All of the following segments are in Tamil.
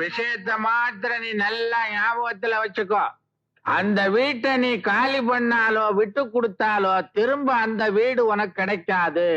விஷயத்த மாத்திரம் நீ நல்லா ஞாபகத்துல வச்சுக்கோ. அந்த வீட்டை நீ காலி பண்ணாலோ விட்டு கொடுத்தாலோ திரும்ப அந்த வீடு உனக்கு கிடைக்காது.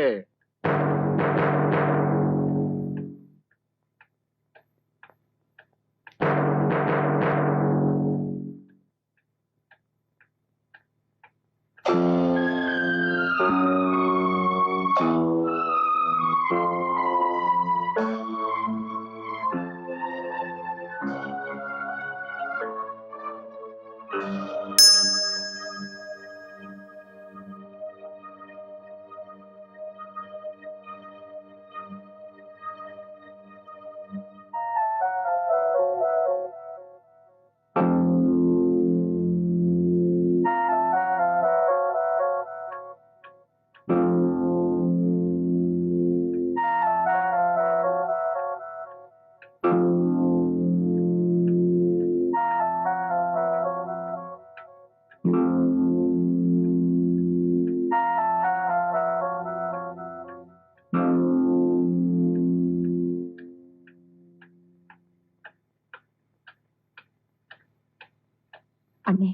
அண்ணே,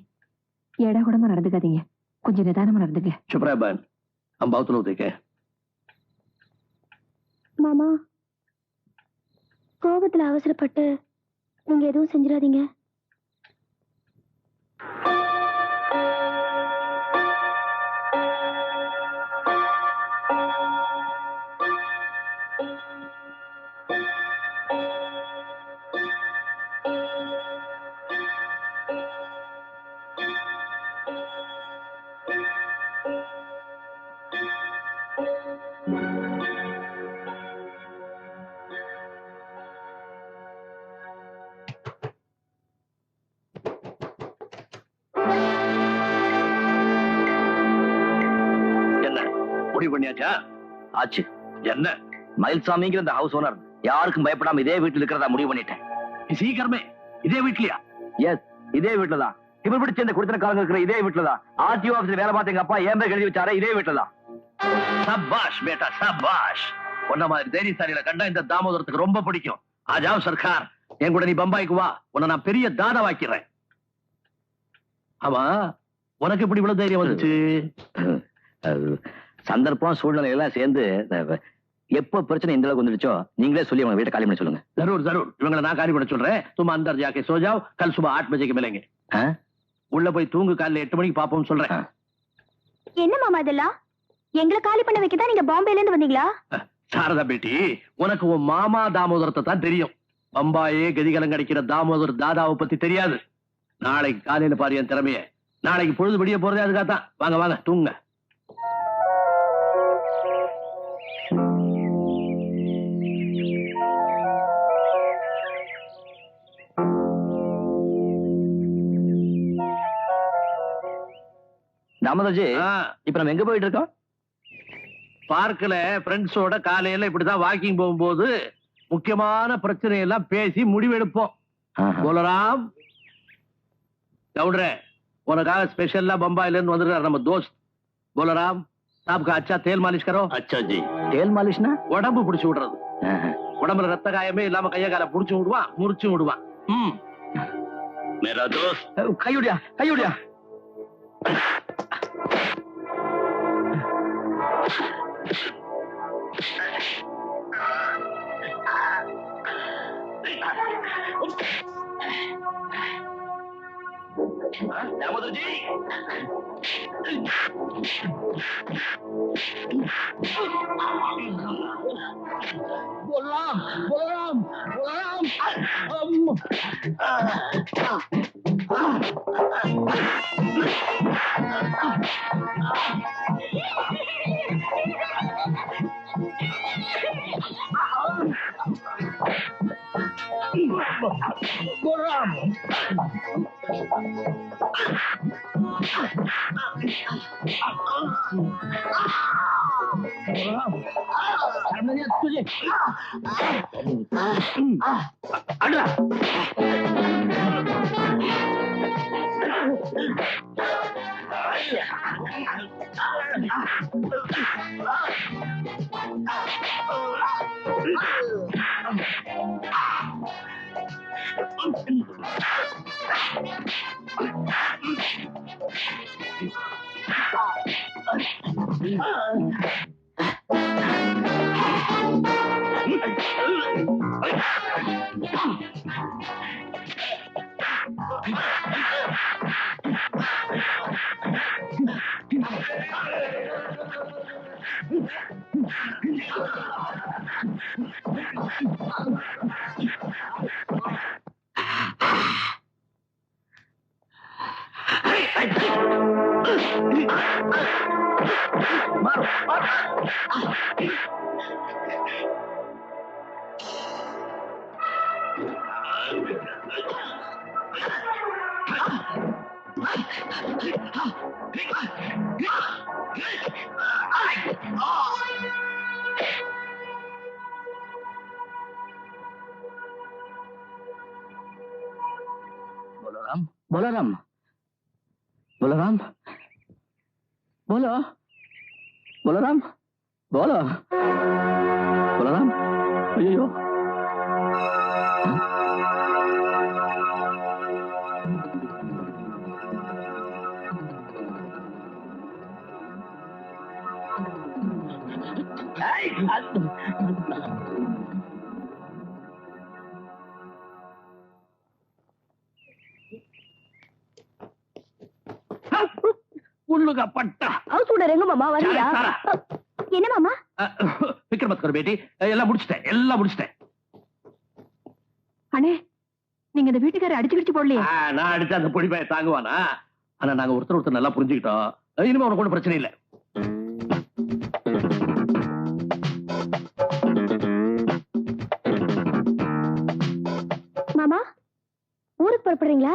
ஏடா கூடமா நடந்துக்காதீங்க, கொஞ்சம் நிதானமா நடந்துங்க. சுப்ராபன், हम बहुत लोग देखे. மாமா, கோபத்துல அவசரப்பட்டு நீங்க எதுவும் செஞ்சிடாதீங்க. ஆச்சு என்ன? மயில்சாமிங்கிற இந்த ஹவுஸ் ஓனர் யாருக்கும் பயப்படாம இதே வீட்டில் இருக்கிறதா முடிவு பண்ணிட்டேன். சீக்கிரமே இதே வீட்லயா? எஸ், இதே வீட்டுலதான். இப்ப பிடிச்ச இந்த குடித்தன காலங்க இருக்கிற இதே வீட்டுலதான். ஆர்டிஓ ஆபீஸ்ல வேலை பார்த்த எங்க அப்பா ஏன் பேர் எழுதி வச்சாரே இதே வீட்டுலதான். சபாஷ் பேட்டா சபாஷ். உன்ன மாதிரி தைரியசாலியில கண்டா இந்த தாமோதரத்துக்கு ரொம்ப பிடிக்கும். ஆஜாவ் சர்க்கார், என் கூட நீ பம்பாய்க்கு வா, உன்னை நான் பெரிய தாதா வாக்கிறேன். ஆமா, உனக்கு இப்படி இவ்வளவு தைரியம் வந்துச்சு? சந்தர்ப்பம் சூழ்நிலை எல்லாம் சேர்ந்து எப்ப பிரச்சனை இந்த அளவுக்கு வந்துடுச்சோ நீங்களே சொல்லி அவங்க வீட்டை காலி பண்ண சொல்லுங்க. ஜரூர் ஜரூர், இவங்களை நான் காலி பண்ண சொல்றேன். तुम अंदर जाके सो जाओ, कल सुबह 8 बजे के मिलेंगे. உள்ள போய் தூங்கு, காலையில 8 மணிக்கு பாப்போம் சொல்றேன். என்ன மாமா இதெல்லாம்? எங்களை காலி பண்ண வைக்கதான் நீங்க பாம்பேல இருந்து வந்தீங்களா? சாரதா பேட்டி, உனக்கு உன் மாமா தாமோதரத்தை தான் தெரியும். பம்பாயே கதிகலம் கிடைக்கிற தாமோதர் தாதாவை பத்தி தெரியாது. நாளைக்கு காலையில பாரு என் திறமைய. நாளைக்கு பொழுது விடிய போறதே அதுக்காகத்தான். வாங்க வாங்க தூங்க. தாமோதர்ஜி, இப்ப நம்ம எங்க போயிட்டு இருக்கோம்? பார்க்கல ஃப்ரெண்ட்ஸோட காலையில இப்படிதான் வாக்கிங் போகும்போது முக்கியமான பிரச்சனை எல்லாம் பேசி முடிவெடுப்போம். போலராம் கவுடரே, உனக்காக ஸ்பெஷலா பம்பாயில இருந்து வந்துருக்காரு நம்ம தோஸ்த். போலராம் சாப்கா அச்சா தேல் மாலிஷ் கரோ. அச்சா ஜி. தேல் மாலிஷ்னா உடம்பு பிடிச்சு விடுறது. உடம்புல ரத்த காயமே இல்லாம கைய கால புடிச்சு விடுவான், முறிச்சு விடுவான். மேரா தோஸ்த். கையுடியா கையுடியா. दामोदर जी, बोलराम बोलराम बोलराम। बोलराम तुझे बलराम बलराम बलराम बोलो बलराम बोलो बलराम अयो உள்ளுக பட்டா ஹவுஸ் ஓனர் எங்க மாமா வரியா? என்ன மாமா? விக்ரம் மத் கர் பேட்டி எல்லாம் முடிச்சிட்டேன் அண்ணே நீங்க இந்த வீட்டுக்காரர் அடிச்சு போடலையே? நான் அடிச்சு அந்த பொடி பையன் தாங்குவானா? ஆனா நாங்க ஒருத்தர் நல்லா புரிஞ்சுக்கிட்டோம். இனிமே உனக்கு ஒன்றும் பிரச்சனை இல்லை. மாமா ஊருக்கு புறப்படுறீங்களா?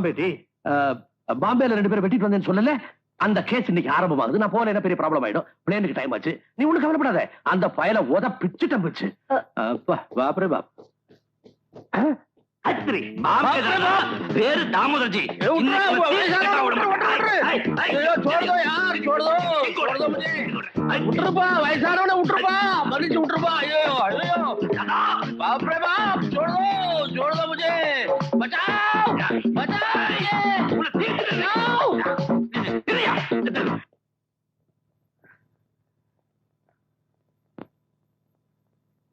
பேட்டி பாம்பேல 2 பேரும் வெட்டிட்டு வந்தேன்னு சொல்லல, அந்த கேஸ் இன்னைக்கு ஆரம்பமாகுது. நான் போன என்ன பெரிய ப்ராப்ளம் ஆயிடும். பிளேனுக்கு டைம் ஆச்சு. நீ ஒண்ணு கவலைப்படாத. அந்த பயல உத பிச்சுட்ட பிச்சு பாப்ரே பாப். அத்ரி பேரு தாமோதர்ஜி. விட்டுருப்பா, வயசானவன விட்டுருப்பா, மன்னிச்சு விட்டுருப்பா. ஐயோ ஐயோ பாப்ரே பாப், छोड़ दो मुझे, बचाओ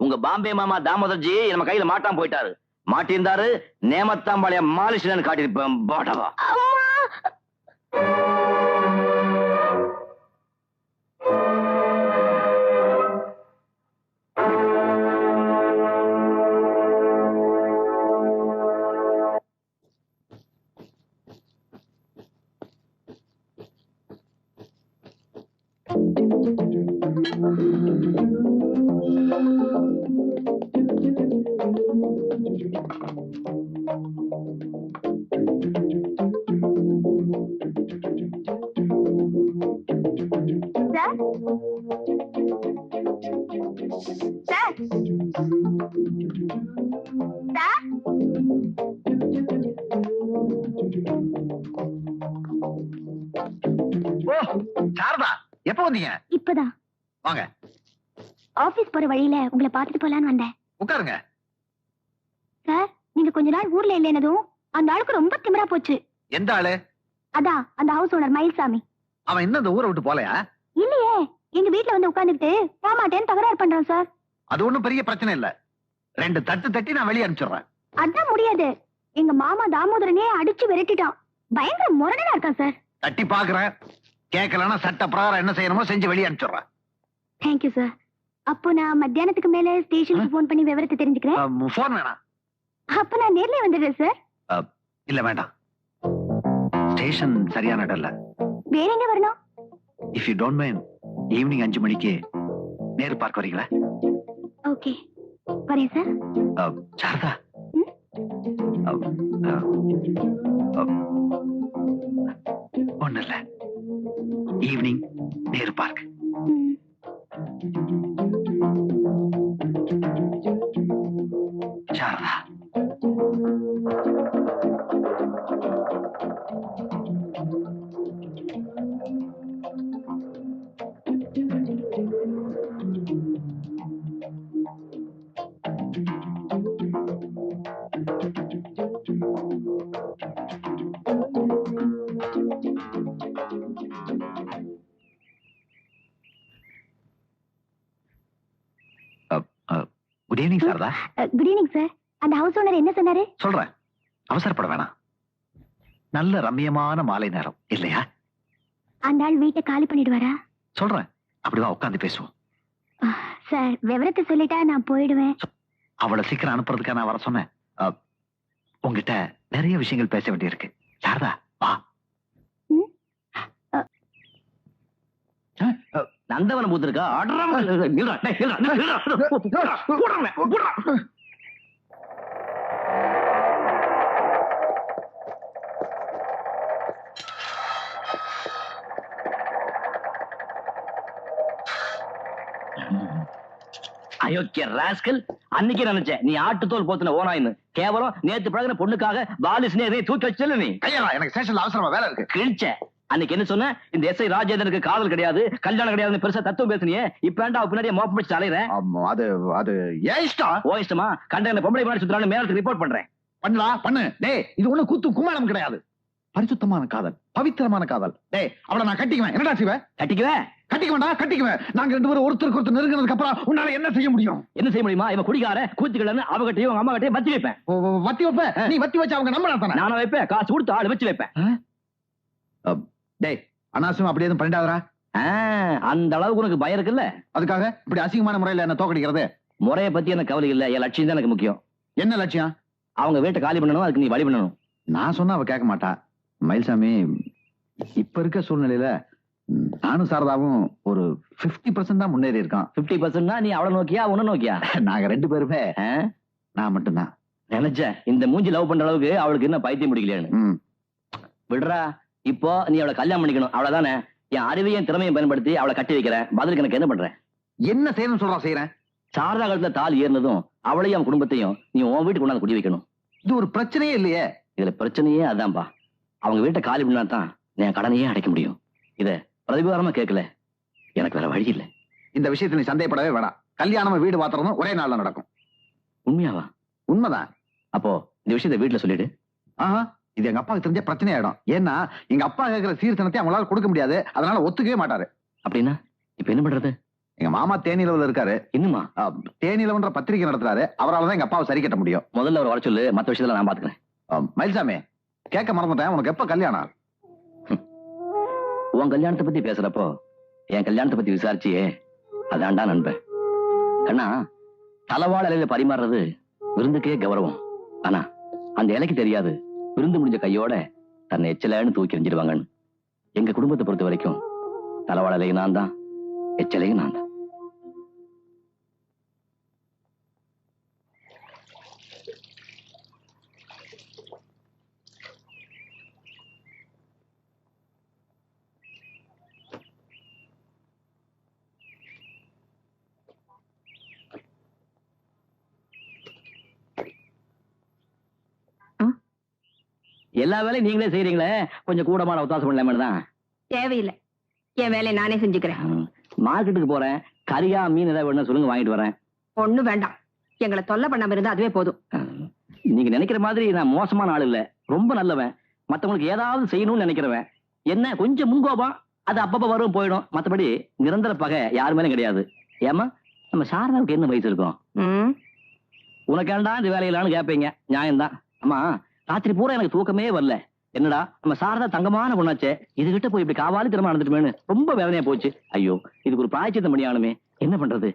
உங்க பாம்பே மாமா தாமோதர்ஜி நம்ம கையில மாட்டாம போயிட்டாரு. மாட்டிருந்தாரு நேமத்தாம்பாளைய மாலிஷன் காட்டிருப்பேன். பாட்டவா சாரதா எப்ப வந்தீங்க? இப்பதான் வாங்க ஆபீஸ் போற வழியில உங்களை பாத்துட்டு போலான்னு வந்தேன். உட்காருங்க. சார் நீங்க கொஞ்ச நாள் ஊர்ல இல்லைனதும் அந்த ஆளுக்கு ரொம்ப திமிரா போச்சு. எந்த ஆளு? அதான் அந்த ஹவுஸ் ஓனர் மயில்சாமி. அவன் இன்னும் இந்த ஊரை விட்டு போலையா? இல்லையே, எங்க வீட்டுல வந்து உட்கார்ந்துட்டு போமாட்டேன்னு தகராறு பண்றான் சார். அது ஒண்ணும் பெரிய பிரச்சனை இல்ல. 2 தட்டு தட்டி நான் வெளியே அனுப்பிச்சிடுறேன். அதான் முடியாது. எங்க மாமா தாமோதரனே அடிச்சு விரட்டிட்டான். பயங்கர முரடனா இருக்கான் சார். தட்டி பாக்குறேன். கேட்கலன்னா சட்ட பிரகாரம் என்ன செய்யணுமோ செஞ்சு வெளியே அனுப்பிச்சிடுறேன். Thank you sir. அப்போ நான் மத்தியானத்துக்கு மேல ஸ்டேஷனுக்கு போன் பண்ணி விவரத்தை தெரிஞ்சுக்கிறேன். போன் வேணாம். அப்ப நான் நேர்ல வந்துடுறேன் சார். இல்ல வேண்டாம். ஸ்டேஷன் சரியான இடம் இல்ல. வேற எங்க வரணும்? If you don't mind evening 5 மணிக்கு நேரு பார்க் வரீங்களா? ஓகே வரேன் சார். சாரதா ஒண்ணு இல்ல. Evening Nehru park. Sharada good evening Sharada. Good evening sir. அந்த ஹவுஸ் ஓனர் என்ன சொன்னாரு? சொல்றேன், அவசரப்பட வேணாம். நல்ல ரம்மியமான மாலை நேரம் இல்லையா? அந்த ஆள் வீட்டை காலி பண்ணிடுவாரா? சொல்றேன், அப்படிதான் உட்காந்து பேசுவோம். சார் விவரத்தை சொல்லிட்டா நான் போயிடுவேன். அவளை சீக்கிரம் அனுப்புறதுக்காக நான் வர சொன்னேன். உங்ககிட்ட நிறைய விஷயங்கள் பேச வேண்டியிருக்கு. சாரதா வா. நந்தவனம் பூத்திருக்கா? அயோக்கிய ராஸ்கல், அன்னைக்கு நினைச்சேன் நீ ஆட்டுத்தோல் போத்துன ஓனாயின்னு. கேவலம் நேத்து பழகின பொண்ணுக்காக பாலிஸ்னே தூக்கி வச்சல நீ. கையா எனக்கு ஸ்டேஷன்ல அவசரமா வேலை இருக்கு. கிழிச்ச அன்னைக்கு என்ன சொன்ன? இந்த எஸ்ஐ ராஜேந்திரனுக்கு காதல் கிடையாது, கல்யாணம் கிடையாதுன்னு பெருசா தத்துவம் பேசுனியே. இப்ப ஏன்டா பின்னாடியே மோப்ப பிடிச்சு அலையிறேன்? அது அது ஏன் இஷ்டம்? ஓ இஷ்டமா? கண்ட பொம்பளை மாதிரி சுத்துறான்னு மேலத்துக்கு ரிப்போர்ட் பண்றேன். பண்ணு. டேய், இது ஒண்ணு குத்து கும்மாளம் கிடையாது. பரிசுத்தமான காதல், பவித்திரமான காதல். டேய், அவளை நான் கட்டிக்குவேன். என்னடா செய்வேன்? கட்டிக்குவேன். நாங்க ரெண்டு பேரும் ஒருத்தருக்கு ஒருத்தர் நெருங்கினதுக்கு அப்புறம் உன்னால என்ன செய்ய முடியும்? என்ன செய்ய முடியுமா? இவன் குடிகார கூத்துக்கலன்னு அவகிட்டையும் அவங்க அம்மா கிட்டையும் வச்சு வைப்பேன். வத்தி வைப்ப? நீ வத்தி வச்சு அவங்க நம்பலாம் தானே? நானும் வைப்பேன், காசு கொடுத்து ஆளு வச்சு வைப்பேன். டேய், அனாவசியம் அப்படி எதுவும் பண்ணிடாதரா. அந்த அளவுக்கு உனக்கு பயம் இருக்குல்ல? அதுக்காக இப்படி அசிங்கமான முறையில என்ன தோக்கடிக்கிறது? முறையை பத்தி எனக்கு கவலை இல்ல, என் லட்சியம் தான் எனக்கு முக்கியம். என்ன லட்சியம்? அவங்க வீட்டை காலி பண்ணணும், அதுக்கு நீ வழி பண்ணணும். நான் சொன்னா அவ கேட்க மாட்டா. மயில்சாமி, இப்ப இருக்க சூழ்நிலையில நானும் சாரதாவும் ஒரு 50% தான் முன்னேறி இருக்கான். 50% நீ அவளை நோக்கியா உன்ன நோக்கியா? நாங்க ரெண்டு பேருமே. நான் மட்டும்தான் நினைச்சேன் இந்த மூஞ்சி லவ் பண்ற அளவுக்கு அவளுக்கு என்ன பைத்தியம் முடிக்கலையான்னு. விடுறா, இப்போ நீ அவளை கல்யாணம் பண்ணிக்கணும், அவ்வளவுதானே. என் அறிவையும் திறமையும் பயன்படுத்தி அவளை கட்டி வைக்கிறேன். பதிலுக்கு எனக்கு என்ன பண்றேன்? என்ன செய்யணும்னு சொல்றா செய்யறேன். சாரதா காலத்துல தாலி ஏறினதும் அவளையும் அவன் குடும்பத்தையும் நீ உன் வீட்டுக்கு கொண்டாந்து குடி வைக்கணும். இது ஒரு பிரச்சனையே இல்லையே. இதுல பிரச்சனையே அதான்பா. அவங்க வீட்டை காலி பண்ணா தான் என் கடனையே அடைக்க முடியும். இத பிரதிபாரமா கேட்கல, எனக்கு வேற வழி இல்லை. இந்த விஷயத்துல நீ சந்தேகப்படவே வேணாம். கல்யாணம் வீடு பாத்திரமும் ஒரே நாள்ல நடக்கும். உண்மையாவா? உண்மைதான். அப்போ இந்த விஷயத்த வீட்டுல சொல்லிடு. இது எங்க அப்பாவுக்கு தெரிஞ்ச பிரச்சனை ஆயிடும். ஏன்னா எங்க அப்பா கேட்கிற சீர்தனத்தை அவங்களால கொடுக்க முடியாது. அதனால ஒத்துக்கவே மாட்டாரு. அப்படின்னா இப்ப என்ன பண்றது? எங்க மாமா தேனிலவுல இருக்காரு. இன்னுமா? தேனிலவன்ற பத்திரிகை நடத்துறாரு. அவரால் தான் எங்க அப்பாவை சரி கட்ட முடியும். முதல்ல அவர் வர சொல்லு, மத்த விஷயத்துல நான் பாத்துக்கிறேன். மயில்சாமி, கேட்க மறந்துட்டேன், உனக்கு எப்ப கல்யாணம்? உன் கல்யாணத்தை பத்தி பேசுறப்போ என் கல்யாணத்தை பத்தி விசாரிச்சியே, அதான்டா நண்பன். கண்ணா, தலவாழ இலையில பரிமாறுறது விருந்துக்கே கௌரவம். ஆனா அந்த இலைக்கு தெரியாது விருந்து முடிஞ்ச கையோட தன்னை எச்சலைன்னு தூக்கி எறிஞ்சிருவாங்கன்னு. எங்க குடும்பத்தை பொறுத்த வரைக்கும் தலவாழ இலையும் நான் தான், எச்சலையும் நான் தான். எல்லா வேலையும் நீங்களே செய்யறீங்களே, கொஞ்சம் கூடமான அவகாசம் பண்ணலாமே தான். தேவையில்லை, என் வேலையை நானே செஞ்சுக்கிறேன். மார்க்கெட்டுக்கு போறேன், கறியா மீன் ஏதாவது வேணும் சொல்லுங்க, வாங்கிட்டு வரேன். ஒண்ணும் வேண்டாம், எங்களை தொல்லை பண்ணாம இருந்தா அதுவே போதும். நீங்க நினைக்கிற மாதிரி நான் மோசமான ஆள் இல்ல, ரொம்ப நல்லவன். மத்தவங்களுக்கு ஏதாவது செய்யணும்னு நினைக்கிறவன். என்ன கொஞ்சம் முன்கோபம், அது அப்பப்ப வரும் போயிடும். மத்தபடி நிரந்தர பகை யாரு மேலும் கிடையாது. ஏமா, நம்ம சாரதாவுக்கு என்ன வயசு இருக்கும்? உனக்கு ஏண்டா இந்த வேலையிலான்னு கேட்பீங்க, நியாயம்தான். அம்மா, ராத்திரி பூரா எனக்கு தூக்கமே வரல. என்னடா நம்ம சாரதா தங்கமான பொண்ணாச்சே, இதுகிட்ட போய் இப்படி காவாலி திறமை நடந்துட்டுமேனு ரொம்ப வேதனையா போச்சு. ஐயோ, இதுக்கு ஒரு பிராயச்சித்தம் பண்ணியானுமே. என்ன பண்றது?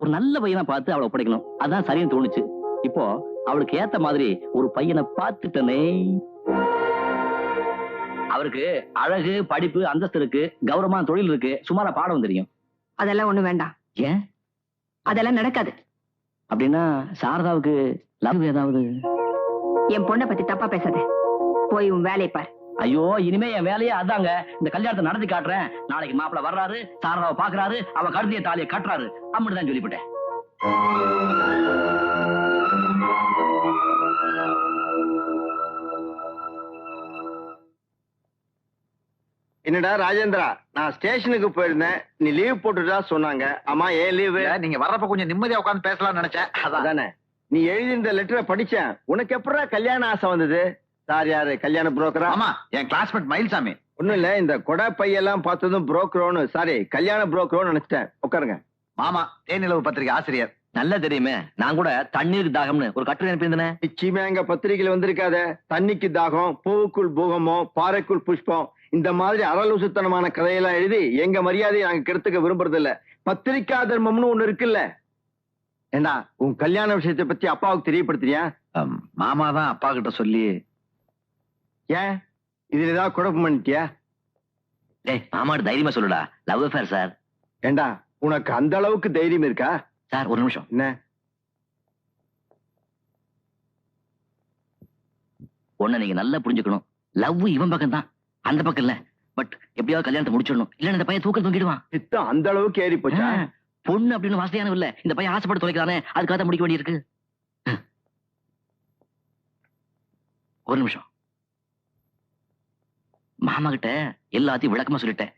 ஒரு நல்ல பையனை பார்த்து அவளை ஒப்படைக்கணும், அதான் சரின்னு தோணுச்சு. இப்போ அவளுக்கு ஏத்த மாதிரி ஒரு பையனை பார்த்துட்டனே. அவருக்கு அழகு, படிப்பு, அந்தஸ்து இருக்கு, கௌரவமான தொழில் இருக்கு, சுமாரா பாடம் தெரியும். அதெல்லாம் ஒண்ணு வேண்டாம். ஏன்? அதெல்லாம் நடக்காது. அப்படின்னா சாரதாவுக்கு லவ் ஏதாவது? என் பொண்ணை பத்தி தப்பா பேசாத, போய் உன் வேலையை பார். ஐயோ, இனிமே என் வேலையே அதாங்க. இந்த கல்யாணத்தை நடத்தி காட்டுறேன். நாளைக்கு மாப்பிள்ள வர்றாரு, சாரதாவை பாக்குறாரு, அவ கழுதிய தாலியை கட்டுறாரு, அப்படிதான் சொல்லிவிட்டேன். என்னடா ராஜேந்திரா, நான் ஸ்டேஷனுக்கு போயிருந்தேன், நீ லீவ் போட்டுட்டா சொன்னாங்க. ஆமா, ஏன் லீவு? நீங்க வர்றப்ப கொஞ்சம் நிம்மதியா உட்காந்து பேசலாம்னு நினைச்சேன். அதானே, நீ எழுதி இந்த லெட்டரை படிச்சேன். உனக்கு எப்படா கல்யாண ஆசை வந்தது? சார் யாரு, கல்யாண புரோக்கரா? ஆமா, என் கிளாஸ்மேட் மயில்சாமி. ஒண்ணும் இல்ல, இந்த கொடை பையெல்லாம் பார்த்ததும் புரோக்கரோன்னு, சாரி கல்யாண புரோக்கரோன்னு நினைச்சிட்டேன். உட்காருங்க. மாமா தேனிலவு பத்திரிகை ஆசிரியர். நல்லா தெரியுமே, நான் கூட தண்ணீருக்கு தாகம்னு ஒரு கட்டுரை அனுப்பியிருந்தேனே. நிச்சயமா எங்க பத்திரிகையில வந்திருக்காத. தண்ணிக்கு தாகம், பூவுக்குள் பூகமம், பாறைக்குள் புஷ்பம், இந்த மாதிரி அரலூசுத்தனமான கதையெல்லாம் எழுதி எங்க மரியாதையை நாங்க கெடுத்துக்க விரும்புறது இல்ல. பத்திரிக்கா தர்மம்னு ஒண்ணு இருக்குல்ல. ஏண்டா உன் கல்யாண விஷயத்தை பத்தி அப்பாவுக்கு தெரியப்படுத்துறியா? மாமா தான் அப்பா கிட்ட சொல்லி. ஏன் இதுல ஏதாவது குழப்பம் பண்ணிட்டியா? டேய் மாமாட்ட தைரியமா சொல்லுடா, லவ் அஃபேர் சார். ஏண்டா உனக்கு அந்த அளவுக்கு தைரியம் இருக்கா? சார் ஒரு நிமிஷம். என்ன? ஒண்ணு நீங்க நல்லா புரிஞ்சுக்கணும், லவ் இவன் பக்கம் தான், அந்த பக்கம் இல்ல. பட் எப்படியாவது கல்யாணத்தை முடிச்சிடணும், இல்ல இந்த பையன் தூக்கம் தூங்கிடுவான். சித்தம் அந்த அளவுக்கு ஏறி போச்சா? பொண்ணு அப்படின்னு வசதியான இல்ல, இந்த பையன் ஆசைப்பட்டு தொலைக்கிறானே, அதுக்காக தான் முடிக்க வேண்டியிருக்கு. ஒரு நிமிஷம். மாமா கிட்ட எல்லாத்தையும் விளக்கமா சொல்லிட்டேன்.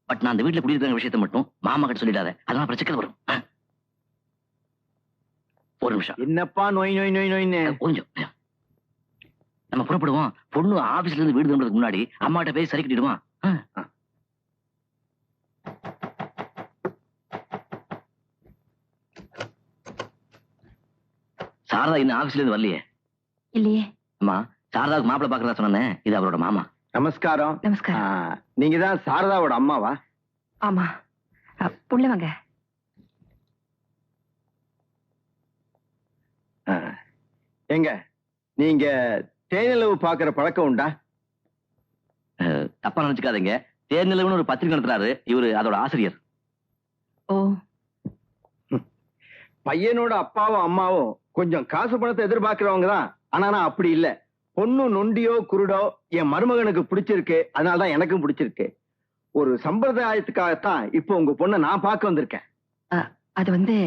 பட் நான் அந்த வீட்டுல குடியிருக்கிற விஷயத்தை மட்டும் மாமா கிட்ட சொல்லிடாத, அதனால பிரச்சனை வரும். ஒரு நிமிஷம். என்னப்பா நோய் நோய் நோய் நோய்னு? கொஞ்சம் நம்ம புறப்படுவோம். பொண்ணு ஆபீஸ்ல இருந்து வீடு திரும்புறதுக்கு முன்னாடி அம்மாட்ட போய் சரி கட்டிடுவான். சாரதா இன்னும் ஆபீஸ்ல இருந்து வரலையே. இல்லையே. அம்மா, சாரதாவுக்கு மாப்பிள்ளை பாக்குறதா சொன்னேன், இது அவரோட மாமா. நமஸ்காரம். நமஸ்காரம். நீங்க தான் சாரதாவோட அம்மாவா? ஆமா. புள்ள வாங்க. எங்க நீங்க தேனிலவு பாக்குற பழக்கம் உண்டா? தப்பா நினைச்சுக்காதீங்க, தேர்நிலவுன்னு ஒரு பத்திரிகை நடத்துறாரு, இவரு அதோட ஆசிரியர். ஓ. பையனோட அப்பாவும் அம்மாவும் கொஞ்சம் காசு பணத்தை எதிர்பார்க்கிறவங்க தான். ஆனா நான் அப்படி இல்ல. பொண்ணு நொண்டியோ குருடோ என் மருமகனுக்கு பிடிச்சிருக்கு, அதனாலதான் எனக்கும் பிடிச்சிருக்கு. ஒரு சம்பிரதாயத்துக்காகத்தான் இப்போ உங்க பொண்ணை நான் பார்க்க வந்திருக்கேன். அது வந்து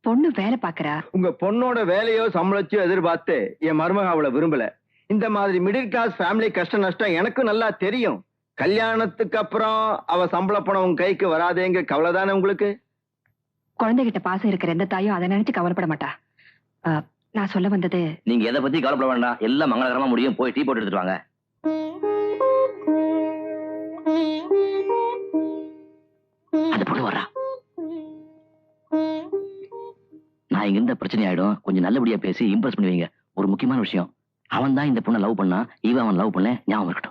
பொண்ணு வேலை பாக்குறா. உங்க பொண்ணோட வேலையோ சம்பளத்தையோ எதிர்பார்த்து என் மருமக அவளை விரும்பல. இந்த மாதிரி மிடில் கிளாஸ் ஃபேமிலி கஷ்ட நஷ்டம் எனக்கும் நல்லா தெரியும். கல்யாணத்துக்கு அப்புறம் அவ சம்பள பணம் உங்க கைக்கு வராதேங்க கவலை தானே உங்களுக்கு? குழந்தைகிட்ட பாசம் இருக்கிற எந்த தாயும் அதை நினைச்சு கவலைப்பட மாட்டா. நான் சொல்ல வந்தது, நீங்க எதை பத்தி கவலைப்பட வேண்டாம், எல்லாம் மங்களகரமா முடியும். போய் டீ போட்டு எடுத்துட்டு வாங்க. அந்த பொண்ணு வர்றா. நான் இங்க இருந்த பிரச்சனை ஆயிடும், கொஞ்சம் நல்லபடியா பேசி இம்ப்ரெஸ் பண்ணுவீங்க. ஒரு முக்கியமான விஷயம், அவன் தான் இந்த பொண்ணை லவ் பண்ணா, இவன் அவன் லவ் பண்ண ஞாபகம் இருக்கட்டும்.